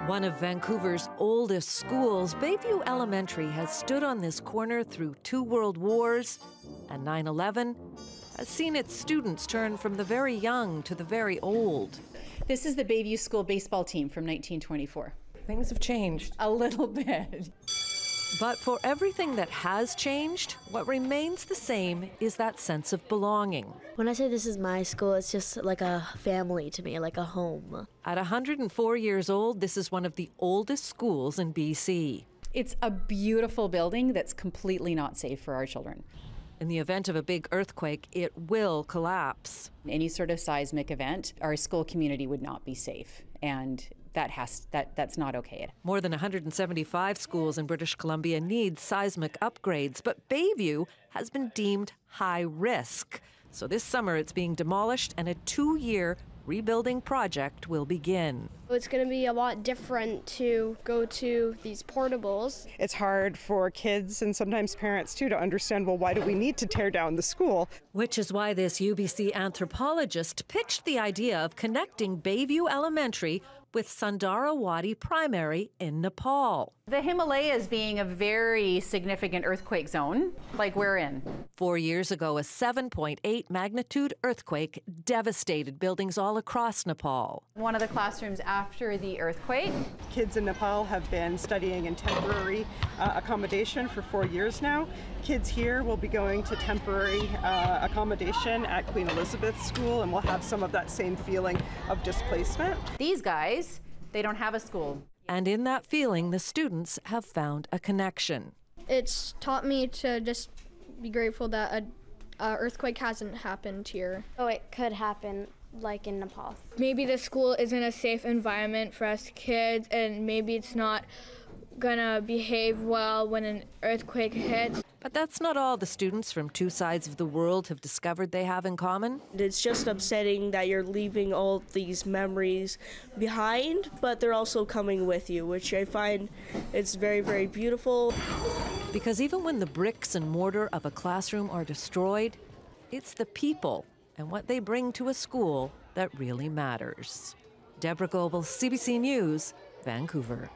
One of Vancouver's oldest schools, Bayview Elementary, has stood on this corner through 2 world wars, and 9/11 has seen its students turn from the very young to the very old. This is the Bayview School baseball team from 1924. Things have changed. A little bit. But for everything that has changed, what remains the same is that sense of belonging. When I say this is my school, it's just like a family to me, like a home. At 104 years old, this is one of the oldest schools in BC. It's a beautiful building that's completely not safe for our children. In the event of a big earthquake, it will collapse. Any sort of seismic event, our school community would not be safe, and that's not okay. More than 175 schools in British Columbia need seismic upgrades, but Bayview has been deemed high risk. So this summer it's being demolished and a 2-year rebuilding project will begin. It's going to be a lot different to go to these portables. It's hard for kids and sometimes parents too to understand, well, why do we need to tear down the school? Which is why this UBC anthropologist pitched the idea of connecting Bayview Elementary with Sundarawadi Primary in Nepal. The Himalayas being a very significant earthquake zone, like we're in. 4 years ago, a 7.8 magnitude earthquake devastated buildings all across Nepal. One of the classrooms after the earthquake. Kids in Nepal have been studying in temporary accommodation for 4 years now. Kids here will be going to temporary accommodation at Queen Elizabeth School, and we'll have some of that same feeling of displacement. These guys, they don't have a school. And in that feeling, the students have found a connection. It's taught me to just be grateful that an earthquake hasn't happened here. Oh, it could happen, like in Nepal. Maybe the school isn't a safe environment for us kids, and maybe it's not gonna behave well when an earthquake hits. But that's not all the students from 2 sides of the world have discovered they have in common. It's just upsetting that you're leaving all these memories behind, but they're also coming with you, which I find it's very, very beautiful. Because even when the bricks and mortar of a classroom are destroyed, it's the people and what they bring to a school that really matters. Deborah Goebel, CBC News, Vancouver.